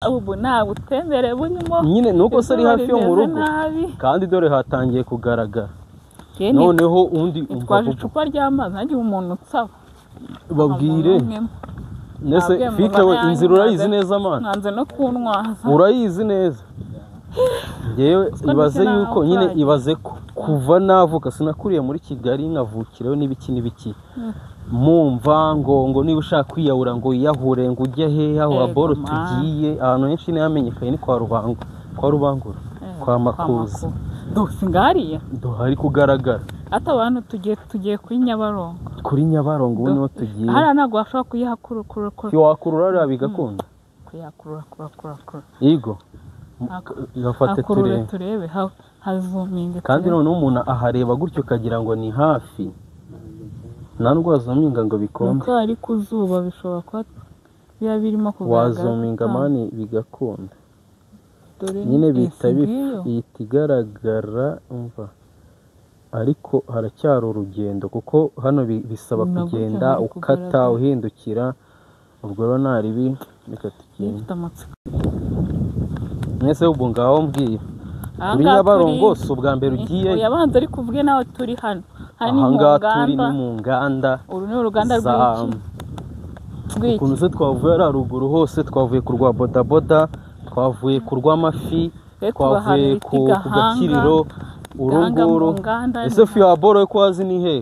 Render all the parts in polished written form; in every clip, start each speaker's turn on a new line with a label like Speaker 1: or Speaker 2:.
Speaker 1: ubu ntabwo utembere burimo
Speaker 2: nyine nuko se ari hafi yo mu rugo kandi dore hatangiye kugaragara noneho undi
Speaker 1: twaje icupa ry'amazi nagiye umuntu utsaba
Speaker 2: babwire nese fike we inzira urayizi neza mana
Speaker 1: nkanze no kuntwaza
Speaker 2: urayizi neza ngewe ibaze yuko nyine ibaze kuva navuka sinakuriye muri Kigali nkavukireho n'ibiki mumva ngo niba ushaka kwiyahura ngo yiyahure ngo ujye he aho aboro tugiye ahantu henshi ntihamenyekanye ni kwa Rubangura kwa Makuza
Speaker 1: ngariya
Speaker 2: hari kugaragara
Speaker 1: ata abantu tugiye kuri Nyabarongo
Speaker 2: ubu niho tugiye
Speaker 1: hariya ntabwo washobora kuyihakurura
Speaker 2: wakurura ririya bigakunda
Speaker 1: kuyakurura
Speaker 2: yego gafate
Speaker 1: turebe hazuminga
Speaker 2: kandi noneho umuntu ahareba gutyo ukagira ngo ni hafi nta nubwo wazuminga ngo bikombe
Speaker 1: nuko ari ku zuba bishobora kuba biba birimo kugaragara
Speaker 2: wazuminga mani bigakunda nyine bihita igaragara umva ariko haracyari urugendo kuko hano bisaba kugenda ukata uhindukira ubwo rero naribi reka tugende mwese ubu ngaho mbwiye kuri Nyabarongo si ubwa mbere ugiye
Speaker 1: yabanza ari kuvuge nawe turi hano
Speaker 2: ahangaha turi ni mu nganda
Speaker 1: uru ni uruganda rw'iki
Speaker 2: ukuntu se twavuye ari haruguru hose twavuye ku rwa bodaboda twavuye ku rw'amafi twavuye ku Gakiriro urunguru ese fi ya boro ko wazi ni he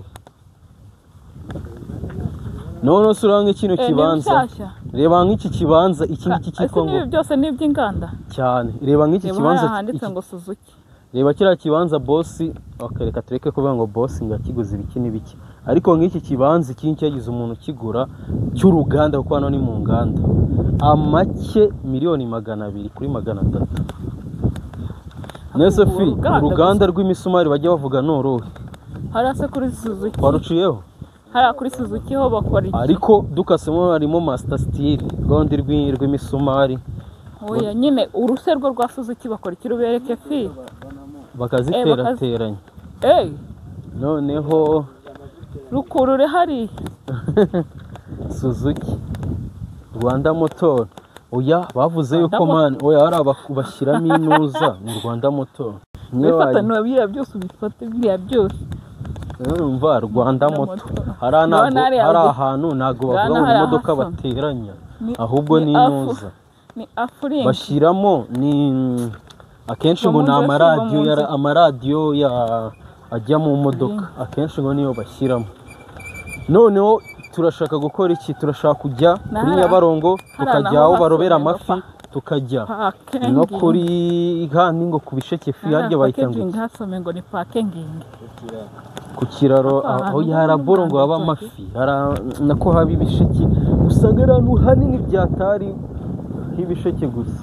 Speaker 2: none suranga kino kibanza reba nk'iki kibanza iki ngiki cyitwa ngo
Speaker 1: byose ni iby'inganda
Speaker 2: cyane reba nk'iki kibanza
Speaker 1: handitse ngo Suzuki
Speaker 2: reba kiriya kibanza boss reka tureke kuvuga ngo boss ngo akiguze ibiki n'ibiki ariko nk'iki kibanza iki cyagize umuntu kigura cy'uruganda kuko hano ni mu nganda amake miliyoni 200 kuri 300 nese fi uruganda rw'imisumari bajya bavuga norohe
Speaker 1: harase kuri Suzuki
Speaker 2: waruciyeho
Speaker 1: hara kuri Suzuki ho bakora iki
Speaker 2: ariko dukasemo harimo Master Steel gondi rw'imisumari
Speaker 1: oya nyine uruse rwa Suzuki bakora ikirubereke fi
Speaker 2: bakaziterateranya noneho
Speaker 1: rukurure hari
Speaker 2: Suzuki Rwanda Motor oya bavuze yuko man oya hari abashyiramo inuza mu Rwanda Motor
Speaker 1: bifata no bira byose ubifate bya byose
Speaker 2: urumva Rwanda Motor hari ahantu ntago bavuga ngo imodoka bateranya ahubwo ni inuza
Speaker 1: ni Afrika
Speaker 2: bashyiramo ni akenshi ngo ni amaradiyo ajya mu modoka akenshi ngo niyo bashyiramo noneho turashaka gukora iki turashaka kujya kuri Nyabarongo tukajya aho barobera amafi tukajya no kuri ngo ku Bisheke fi harya bayitanga
Speaker 1: ngo ni parking
Speaker 2: ku kiraro aho yaraboro ngo haba amafi nako haba Ibisheke usanga ari ahantu hanini byatari h'Ibisheke gusa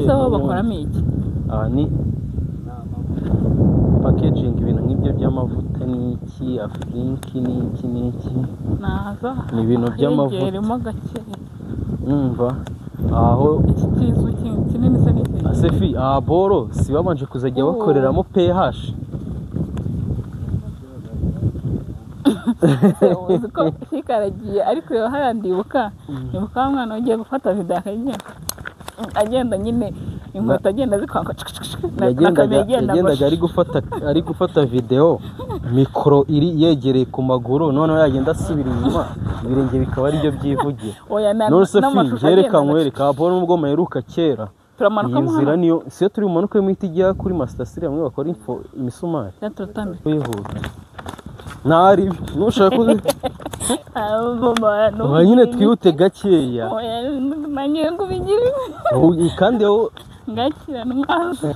Speaker 1: se bo bakoramo iki
Speaker 2: ni packaging ibintu nk'ibyo by'amavuta n'iki Afrika n'iki ni ibintu by'amavuta umva aho
Speaker 1: ikizu kinini se n'iki
Speaker 2: asefi boro si babanje kuzajya bakoreramo PH
Speaker 1: uziko kikaragiye ariko yo harandibuka nibuka mwana ugiye gufata video agenda nyine inkweto agenda zikwanga
Speaker 2: yagendaga ari gufata video mikoro iri yegereye ku maguru noneho yagenda asubira inyuma ibirenge bikaba ari byo byivugira none se fi yereka nkwereka boro nubwo maheruka kera
Speaker 1: turamanuka
Speaker 2: mu nzira niyo siyo turi mumanuka mu ijya kuri Master Steel amwe bakora imisumari wihuta nari nushaka nyine twihute gakeya
Speaker 1: nanye ngo bigire
Speaker 2: kandi aho
Speaker 1: ngakira n'amazi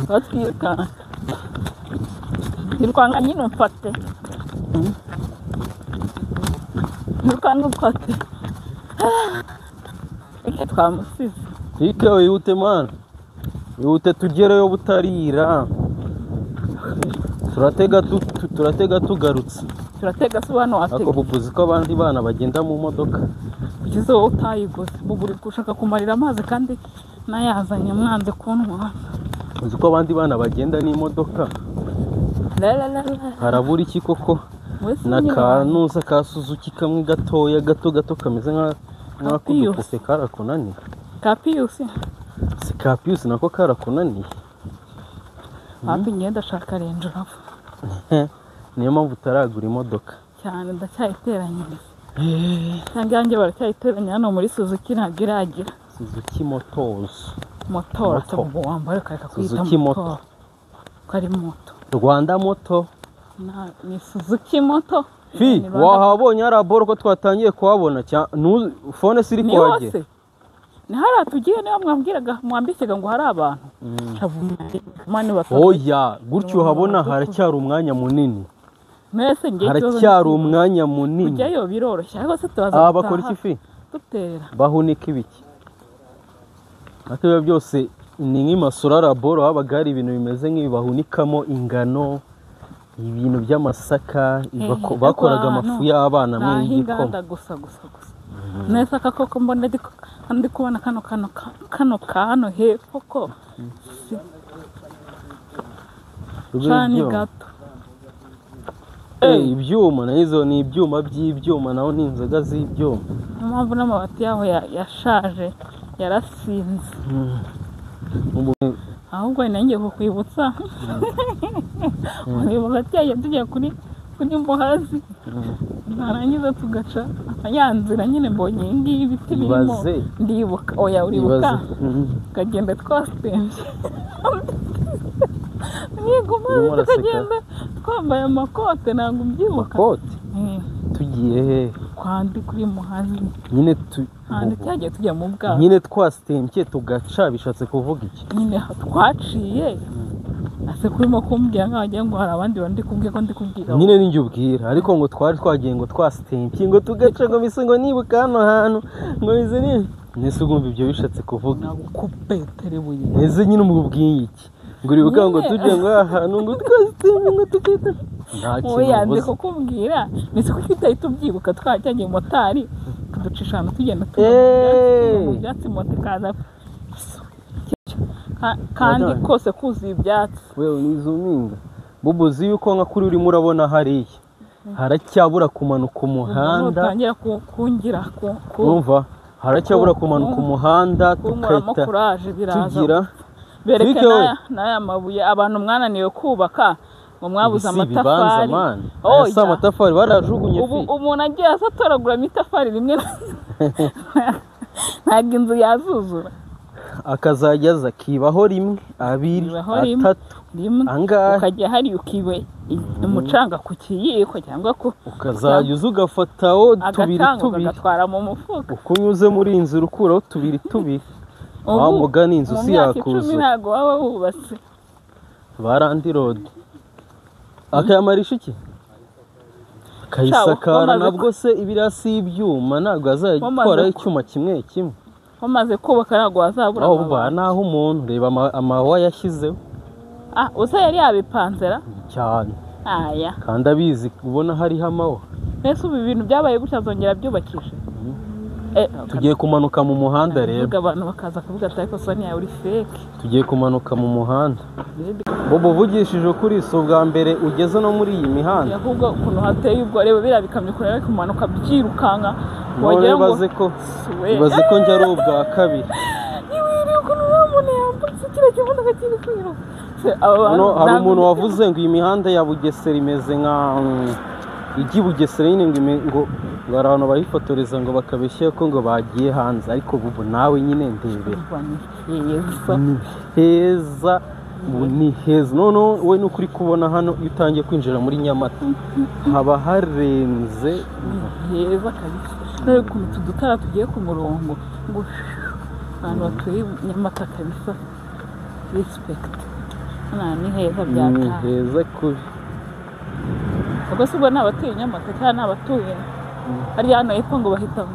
Speaker 1: batwika irwanga nyine mfate irwanga mfate twamusize
Speaker 2: wihute mana wihute tugereyo butarira turatega tugarutse
Speaker 1: turatega se hano watega
Speaker 2: ako bubuzi ko abandi bana bagenda mu modoka
Speaker 1: ugize wowe utayiguze buguri gushaka kumarira amazi kandi nayazanye mwanze kuntwara
Speaker 2: uzi ko abandi bana bagenda n'imodoka harabura iki koko n'akanuza ka Suzuki kamwe gatoya gato kameze nk'akudupupe karakunaniye.
Speaker 1: Ka Pius
Speaker 2: si ka Pius nako karakunaniye.
Speaker 1: hapi ngenda ashaka Range Rover
Speaker 2: niyo mpamvu utaragura imodoka
Speaker 1: cyane ndacyayiteranyiriza cyangwa yanjye baracyayiteranya hano muri Suzuki ntabwo iragira.
Speaker 2: Suzuki Motors
Speaker 1: moto wambara kareka kwita
Speaker 2: Suzuki moto
Speaker 1: kari moto
Speaker 2: Rwanda moto
Speaker 1: ni Suzuki moto
Speaker 2: fi wahabonye araboro ko twatangiye kuhabona phone siri kuhagera
Speaker 1: ni hara tugiye niyo mwambwiraga mwambikega ngo hari abantu mani
Speaker 2: oya gutyo habona haracyari umwanya munini.
Speaker 1: Mwese ngiye
Speaker 2: haracyari umwanya munini
Speaker 1: kujyayo biroroshye ariko se tubaza
Speaker 2: bakora iki fi
Speaker 1: dutera
Speaker 2: bahunika ibiki atyo byose ni nk'imasura laboro habaga hari ibintu bimeze nk'ibahunikamo ingano ibintu by'amasaka bakoraga amafu y'abana muri igikoma
Speaker 1: gusa neza koko mbona ndi kubona kano hano hepfo ko cyane gato
Speaker 2: ibyuma nazo ni ibyuma by'ibyuma naho ni inzoga z'ibyuma.
Speaker 1: Mpamvu n'amabati yaho yashaje yarasinze ahubwo nanjye kukwibutsa uribuka cyane tujya kuri Muhazi narangiza tugaca ayanzira nyine mbonye ngiyi ibiti birimo ndibuka oya uribuka kagenda twastenje niguma tukagenda twambaye amakote ntabwo mbyibuka tugiye he kwandi kuri Muhazi
Speaker 2: nyine
Speaker 1: cyagiye tujya mu bwato
Speaker 2: nyine twastembye tugaca bishatse kuvuga iki
Speaker 1: nyine twaciye ase kurimo kumbwira nk'abagira ngo hari abandi bandi kubwira ko ndi kubwira
Speaker 2: nyine ninjye ubwira ariko ngo twari twagiye ngo twastembye ngo tugaca ngo bise ngo nibuka hano hantu ngo bize ni nese ugumva ibyo bishatse kuvuga
Speaker 1: nagukupetere buye
Speaker 2: nese nyine umubwiye iki ngo uribuka ngo tujye ngo ahantu ngo twastembye ngo tukita
Speaker 1: oya ndi kukubwira nese kuko utahita ubyibuka twajyanye motari tuducisha hano tugenda mu byatsi moto kaza kandi kose kuzuye ibyatsi
Speaker 2: wewe nizuminga bubuzi yuko nka kuri urimo urabona hariya haracyabura kumanuka umuhanda
Speaker 1: utangira kungira
Speaker 2: kumva haracyabura kumanuka umuhanda
Speaker 1: tukahita tugira berekana n'aya mabuye abantu mwananiwe kubaka ngo mwabuze amatafari
Speaker 2: asa amatafari barajugunye fi
Speaker 1: umuntu agiye asatoragura amatafari rimwe ntabwo inzu yazuzura
Speaker 2: akazajya aza kibaho rimwe abiri atatu
Speaker 1: angahe ukajya hari ukiwe umucanga ku kiyiko cyangwa ko
Speaker 2: ukazajya uza ugafataho tubiri
Speaker 1: ugatwara mu mufuka
Speaker 2: uko unyuze muri inzu ukuraho tubiri wa mugani inzu si yakuza
Speaker 1: ntabwo waba wubatse
Speaker 2: barandi road akayamarisha iki kayisakara nabwo se ibirasi ibyuma ntabwo azatwara icyuma kimwe
Speaker 1: wamaze kubaka ntabwo wazabura
Speaker 2: aho naho umuntu reba amawa yashyizeho
Speaker 1: usa yari yabipanzera
Speaker 2: cyane
Speaker 1: aya
Speaker 2: kandi abizi ubona hariho amawa
Speaker 1: mbese ubu ibintu byabaye gutya zongera byubakisha
Speaker 2: tugiye kumanuka mu muhanda rero
Speaker 1: abantu bakaza kuvuga ati ariko soni yawe uri fake
Speaker 2: tugiye kumanuka mu muhanda bobo uvugishije ukuri si ubwa mbere ugeze no muri iyi mihanda
Speaker 1: ahubwo ukuntu hateye ubwo reba biriya bikamyo kureba ariko kumanuka byirukanka
Speaker 2: wagira ngo baze ko njya ari ubwa kabiri
Speaker 1: niwiri ukuntu umuntu yambutse kiriya kimodoka kiri kwiruka
Speaker 2: hari umuntu wavuze ngo iyi mihanda ya Bugesera imeze nka ijya Bugesera nyine ngo hari abantu bayifotoreza ngo bakabeshya ko ngo bagiye hanze ariko bubu nawe nyine ndebe heza ni heza none we n'ukuri kubona hano iyo utangiye kwinjira muri Nyamata haba harenze
Speaker 1: heza kabisa rero ukuntu tudutara tugiye ku murongo ngo abantu batuye Nyamata kabisa respect ni heza byataha
Speaker 2: heza kuri
Speaker 1: ubwo se ubwo ni abatuye Nyamata cyangwa ni abatuye hariya hano hepfo ngo bahita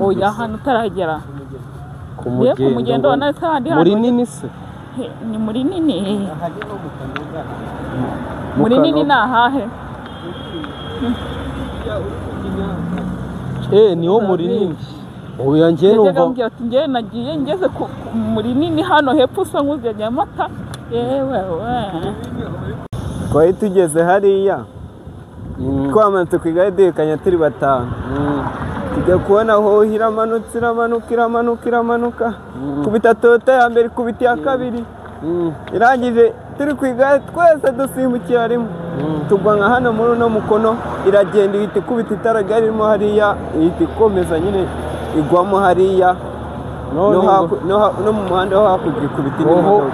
Speaker 1: oya hano utaragera
Speaker 2: ku mugendo muri nini se
Speaker 1: ni muri nini muri nini ni ahahe
Speaker 2: niho muri nini oya njye numva
Speaker 1: njye nagiye ngeze muri nini hano hepfo usa nk'ujya Nyamata yewe
Speaker 3: twari tugeze hariya twamanutse ku igare duhekanya turi batanu tujya kubona hoho iramanuka kubita Toyota ya mbere ikubita iya kabiri irangije turi ku igare twese dusimbukira rimwe tugwa nka hano muri uno mukono iragenda ihita ikubita itara ryari ririmo hariya ihita ikomeza nyine igwamo hariya no mu muhanda wo hakurya ikubita indi modoka.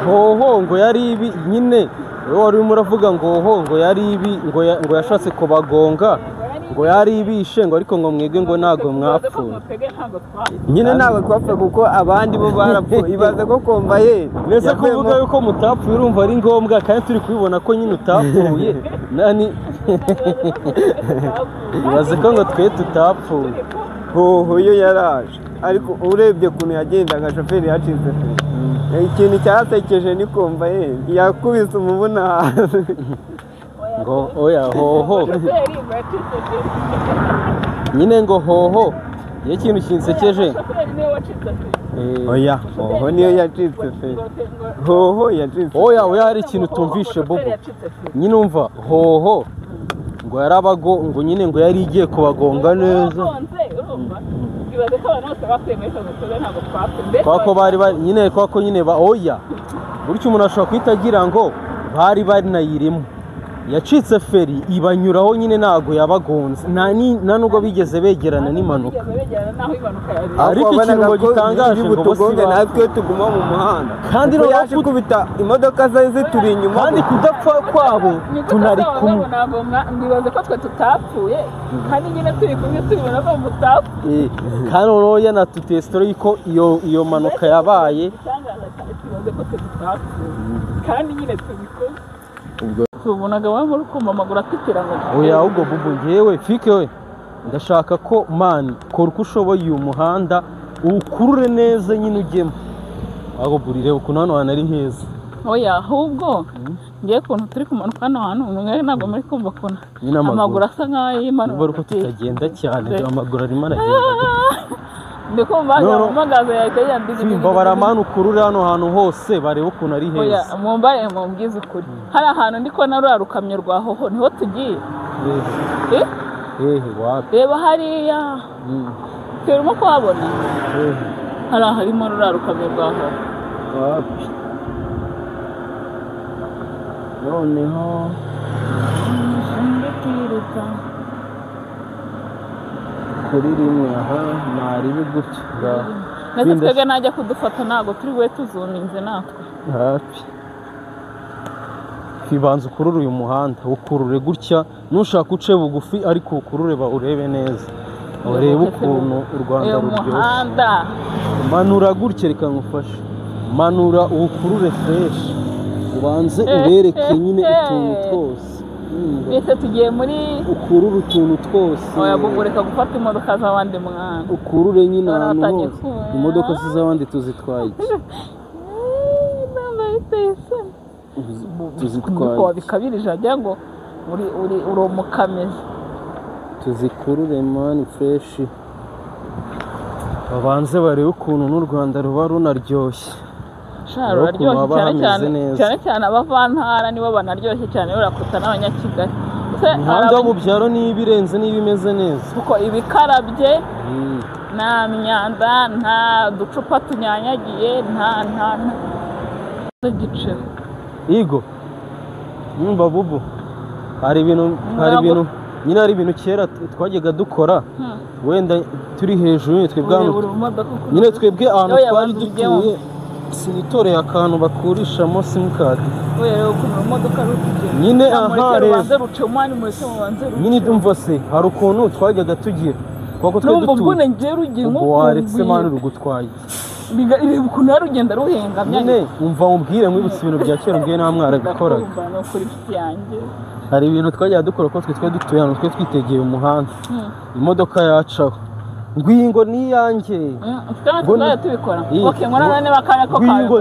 Speaker 2: Hoho ngo yari ibi nyine wari urimo uravuga ngo hoho ngo yari ibi ngo yashatse kubagonga ngo yari ibishe ngo ariko ngo mwebwe ngo ntago mwapfuye.
Speaker 3: Nyine ntabwo twapfa kuko abandi bo barapfuye ibaze ko komvaye
Speaker 2: neza kuvuga yuko mutapfuye urumva ari ngombwa kandi turi kubibona ko nyine utapfuye nani ibaze ko ngo twe tutapfuye.
Speaker 3: Hoho yo yaraje ariko urebye kuntu yagendaga shoferi yacitse ikintu cyasekeje ni komvaye yakubise umubuna hasi
Speaker 2: ngo oya hoho nyine ngo hoho iyo ikintu kinsekeje
Speaker 3: oya hoho niyo yacitse fe hoho yacitse
Speaker 2: oya hari ikintu tumvishe bobo nyine umva hoho ngo yarabago ngo nyine ngo yari igiye kubagonga neza kwako bari nyine kwako nyine oya buryo umuntu ashobora kwita agira ngo bari nayirimo yacitse feri ibanyuraho nyine ntago yabagonze nta nubwo bigeze begerana n'impanuka ariko ikintu ngo gitangaje ngo bose
Speaker 3: natwe tuguma mu muhanda
Speaker 2: kandi
Speaker 3: no yaje kubita imodoka zaje zituri inyuma
Speaker 2: kandi kudapfa kwabo tunari kumwe
Speaker 1: ndibaze ko twe tutapfuye kandi nyine turi kumwe tubibona ko mutapfuye
Speaker 2: kandi noneho yanatuteye story ko iyo mpanuka yabaye
Speaker 1: kandi nyine tubikoze tubonaga wamwe urukumva amaguru atitira ngo
Speaker 2: oya ahubwo bubu ngewe fike we ndashaka ko man kora uko ushoboye uyu muhanda ukurure neza nyine ugemo aho burire ukuntu hano hantu ari heza
Speaker 1: oya ahubwo ngiye kuntu turi kumanuka hano hantu mwe ntabwo muri kumva kuntu amaguru asa nk'ayo yimanuka
Speaker 2: uko tutagenda cyane amaguru arimo aragenda
Speaker 1: ndikumva amagaze yahita yandiza
Speaker 2: simba baramana ukurure hano hantu hose bareba ukuntu ari heza
Speaker 1: oya mumbare mumbwize ukuri hari ahantu ndiko na rura rukamyo rwa hoho niho tugiye
Speaker 2: wapi
Speaker 1: reba hariya turimo kuhabona hari harimo rura rukamyo rwa hoho
Speaker 2: wapi noneho kuri rimwe aha ntaribi gutya
Speaker 1: ndetse twebwe najya kudufata ntabwo turi bube tuzuminze natwe
Speaker 2: hafi kibanza ukurure uyu muhanda ukurure gutya nushaka uce bugufi ariko ukurure bawurebe neza urebe ukuntu u Rwanda ruryoshye manura gutya reka ngufashe manura ukurure fresh ubanze ubereke nyine utuntu twose
Speaker 1: twese tugiye muri
Speaker 2: ukurure utuntu twose
Speaker 1: oya bugureka gufata imodoka z'abandi mwana
Speaker 2: ukurure nyine ahantu hose imodoka z'abandi tuzitwaye
Speaker 1: tuzitwaye bikabirije agira ngo uri umukamezi
Speaker 2: tuzikurure mani fresh babanze barebe ukuntu n'u Rwanda ruba runaryoshye
Speaker 1: ruraryoshye cyane cyane abavantara nibo banaryoshye cyane barakuta n'abanyakigali
Speaker 2: imihanda yo mu byaro niba irenze niba imeze neza
Speaker 1: kuko ibikarabye nta myanda nta ducupa tunyanyagiye nta giciro
Speaker 2: igo nyumva bubu hari ibintu nyine hari ibintu kera twajyaga dukora wenda turi hejuru nyine twebwe ahantu twari dutuye sinitoreye akantu bakurishamo simukadi nyine aha rero nyine ndumva se hari ukuntu twajyaga tugira kuko twe dutuye ubwo waretse mani rugutwaye
Speaker 1: ukuntu yari ugenda ruhengamye
Speaker 2: nyine umva mubwire mwibutse ibintu bya kera mbwiye nta mwarabikoraga hari ibintu twajyaga dukora ko twe dutuye hano twe twitegeye umuhanda imodoka yacaho ngwingo niyanjye ngwingo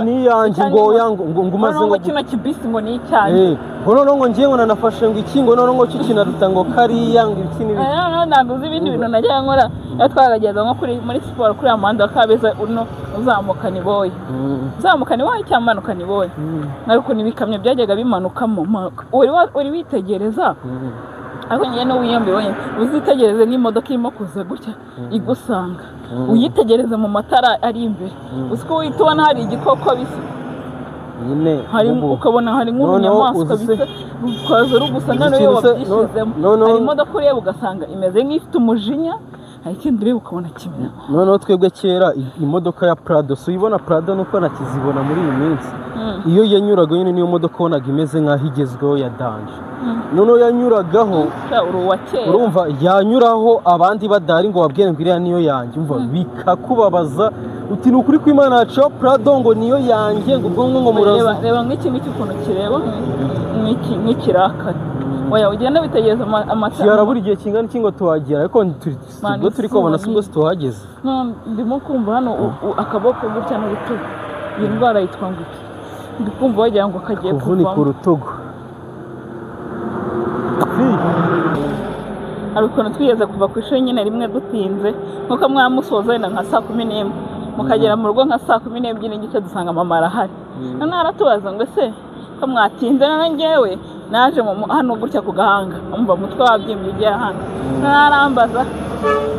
Speaker 2: niyanjye ngo umaze ngo
Speaker 1: kino kibisi ngo ni icyanjye
Speaker 2: none ngo ngiye ngo nanafashe ngo iki ngo none ngo kikinaruta ngo kariya ngo iki n'ibiki
Speaker 1: ntabwo uzi ibindi bintu najyaga nkora iyo twagageza nko muri siporo kuri muhanda wa Kabeza uno uzamuka Niboye cyangwa manuka Niboye ariko n'ibikamyo byajyaga bimanukamo uri witegereza ariko njye no wiyambiwe uzitegereze n'imodoka irimo kuza gutya igusanga uyitegereze mu matara ari imbere uziko uhita ubona hari igikoko bisa
Speaker 2: nyine
Speaker 1: ukabona hari nk'ubunyamaswa bisa rukaza rugusa noneho iyo wabyishyizemo hari imodoka ureba ugasanga imeze nk'ifite umujinya hari ikindi ureba ukabona kimera
Speaker 2: noneho twebwe kera imodoka ya Prado uyibona Prado nuko nakizibona muri iyi minsi iyo yanyuraga nyine niyo modoka ubonaga imeze nk'aho igezweho ya danje noneho yanyuragaho urumva yanyuraho abandi badahari ngo babwire ngo iriya niyo yanjye umva bikakubabaza uti ni ukuri kw'Imana yacu Prado ngo niyo yanjye ngo ubwo ngo muraza
Speaker 1: reba nk'iki cy'ukuntu kireba nk'ikirakari oya ugenda bitegereza amatara
Speaker 2: kiyara buri gihe kingana iki ngo tuhagera ariko turi kubona sibwo tuhageze
Speaker 1: ndimo kumva hano akaboko gutya n'urutugu iyi ndwara yitwa ngo iki ndi kumva wagira ngo kagiye
Speaker 2: kuvunika urutugu
Speaker 1: hari ukuntu twigeze kuva ku ishuri nyine rimwe dutinze nk'uko mwamusoza wenda nka 11 mukagera mu rugo nka 12 n'igice dusanga mama arahari noneho aratubaza ngo ese ko mwatinze na njyewe naje hano gutya ku gahanga umva mutwe wabyimbye ugiye hano narambaza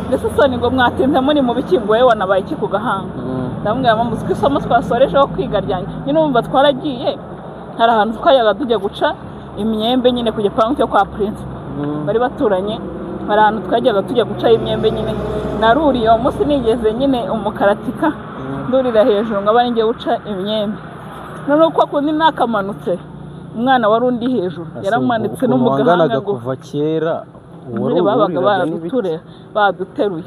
Speaker 1: ndetse soni ngo mwatinze muri mu bikingo yewe wanabaye iki ku gahanga ndamubwira mama uziko isomo twasorejeho kwiga ryanjye nyine umva twaragiye hari ahantu twayaga tujya guca imyembe nyine ku gipangu cyo kwa Prince bari baturanye hari ahantu twajyaga tujya guca imyembe nyine naruriye uwo munsi nigeze nyine umukaratika ndurira hejuru ngo aba ngiye guca imyembe noneho uko kundi nakamanutse umwana wari undi hejuru yaramanitse no mu gahanga ngo
Speaker 2: kuva kera
Speaker 1: babaga baduteruye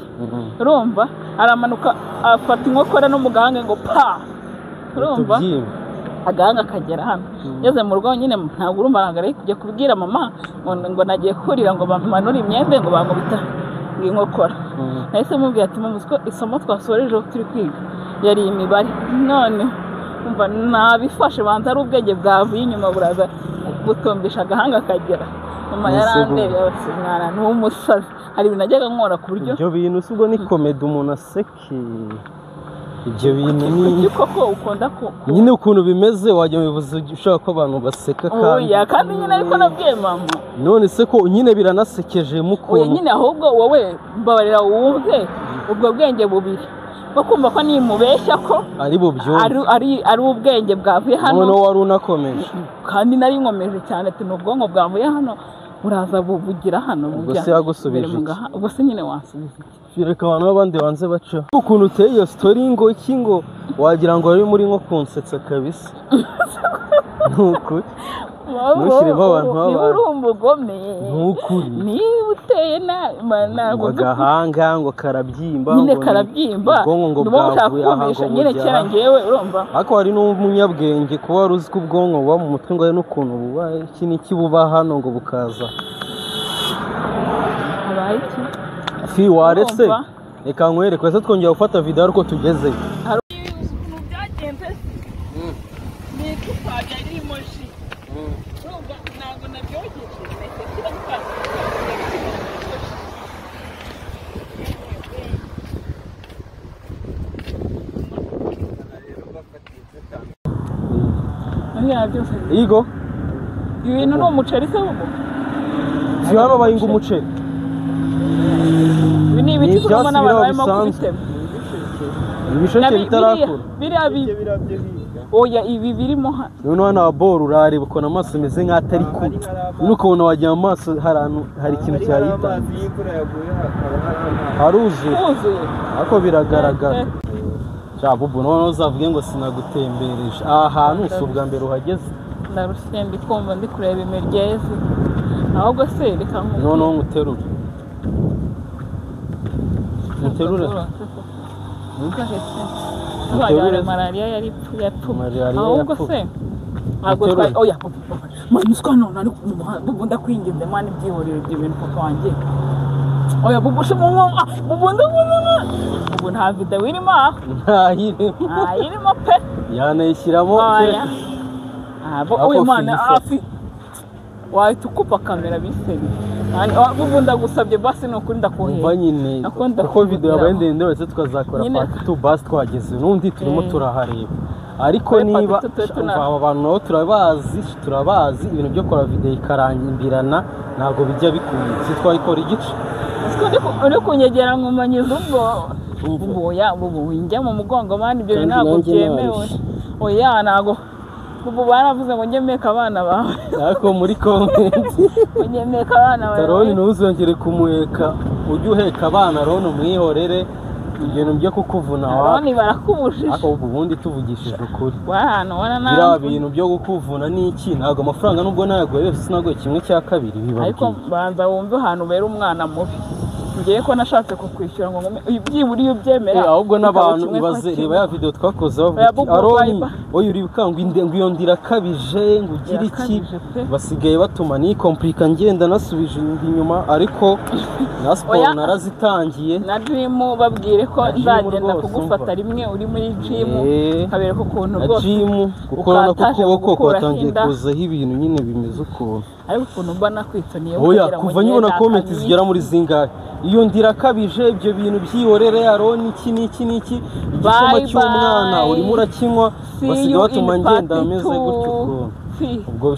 Speaker 1: urumva aramanuka afata inkokora no mu gahanga ngo pa urumva agahanga kagera hano ngeze mu rugo nyine ntabwo urumva nagara kujya kubwira mama ngo nagiye kurira ngo bamanure imyembe ngo bangubita inkokora nahise mubwira ati mama uziko isomo twasorejeho turi kwiga yari imibare none umva nabifashe banza ari ubwenge bwavuye inyuma buraza gutombesha agahanga kagera mama yarandebye abase mwana n'umusazi hari ibintu najyaga nkora ku buryo
Speaker 2: ibyo bintu subwo ni komedi umuntu aseke ibyo bintu ni
Speaker 1: koko ukunda ko
Speaker 2: nyine ukuntu bimeze wajya bivuze ushaka ko abantu baseka
Speaker 1: kandi nyine ariko nabwiye mama
Speaker 2: none se ko nyine biranasekeje muko
Speaker 1: nyine ahubwo wowe babarira wumve ubwo bwenge bubiri bakumva ko nimubeshya ko
Speaker 2: ari bubyo
Speaker 1: ari ubwenge bwavuye hano
Speaker 2: none wari unakomeje
Speaker 1: kandi nari nkomeje cyane ati n'ubwonko bwavuye hano uraza buvugira hano
Speaker 2: ubwo se yagusubije
Speaker 1: ubwo se nyine wasubiza
Speaker 2: reka abantu b'abandi banze baca ukuntu uteye iyo story ngo iki ngo wagira ngo ari muri nko kunsetsa kabisa nukuri ntushyiremo abantu
Speaker 1: niba uri umugome
Speaker 2: nukuri
Speaker 1: niba uteye
Speaker 2: ngo agahanga ngo karabyimba
Speaker 1: nyine karabyimba
Speaker 2: ubwonko ngo bwavuye aha ngo
Speaker 1: nyine kera njyewe urumva
Speaker 2: ariko hari n'umunyabwenge kuba wari uzi ko ubwonko buba mu mutwe ngo hari n'ukuntu buba iki n'iki buba hano ngo bukaza
Speaker 1: habaye iki
Speaker 2: fi warese reka nkwereke wese twongera gufata video ariko tugeze Igo
Speaker 1: ibintu ni umuceri se ubu
Speaker 2: si hano bahinga umuceri
Speaker 1: ibi ni ibiti turimo n'abantu barimo kubitema
Speaker 2: ibisheke bitarakura
Speaker 1: oya ibi birimo
Speaker 2: hano hano aboro urareba ukabona amaso ameze nk'atari kure n'ukabona wagira amaso hari ikintu cyahita haruzuye ariko biragaragara bubu noneho uzavuge ngo sinagutembereje aha hantu si ubwa mbere uhageze
Speaker 1: ndarushye ndi kumva ndi kureba imiryezi ahubwo se reka
Speaker 2: noneho nguterure
Speaker 1: muterure malariya yari yapfuye ahubwo se ntabwo twari oya mani uswa none ari ku muhanda ubu ndakwinginze mani byihorere ibyo bintu papa wanjye oya bubushe mu mwa ubu nta video irimo aho ntayirimo pe
Speaker 2: yanayishyiramo
Speaker 1: oya mani afi wahita ukupa kamera biseri ubu ndagusabye basi ni ukuri ndakuhera
Speaker 2: umva nyine kuko video yabaye ndende wese tukazakora part 2 basi twageze n'undi turimo turahareba ariko niba aba bantu nabo turabazi ibintu byo kora video ikarangirana ntabwo bijya bikunda twayikora igice
Speaker 1: uri kunyegera nkumanyiza ubwo njya mu mugongo mani ibyo ntabwo byemewe oya ntabwo ubu baravuze ngo njye meka abana bawe
Speaker 2: ariko muri comment
Speaker 1: njye meka abana bawe
Speaker 2: Aroni ntuzongere kumuheka ujye uheka abana Aroni umwihorere ibintu byo kukuvuna
Speaker 1: Aroni barakubujije
Speaker 2: ariko ubundi tuvugishije ukuri
Speaker 1: biriya
Speaker 2: bintu byo kukuvuna ni iki ntabwo amafaranga nubwo nayagoye yose sinagoye kimwe cya kabiri biba
Speaker 1: ariko banza wumve ahantu ubera umwana mubi ngiye ko nashatse kukwishyura ngo byibura iyo ubyemera
Speaker 2: ahubwo n'abantu ibaze reba ya video twakoze bavuga Aroni oya uri bikanga iyo ndira kabije ngo ugire iki basigaye batuma ni komplika ngenda nasubije inyuma ariko na sport narazitangiye
Speaker 1: na dream babwire ko nzagenda kugufata rimwe uri muri gym kabereka ukuntu rwose
Speaker 2: gym gukora kuko kwatangiye kuzaho ibintu nyine bimeze ukuntu
Speaker 1: ariko ukuntu mba nakwitsoniye
Speaker 2: oya kuva nyibona comment zigera muri zingahe iyo ndira kabije ibyo bintu byihorere Aroni iki niki igisoma cy'umwana urimo urakinywa basiga batuma ngenda ameze gutyo ubwo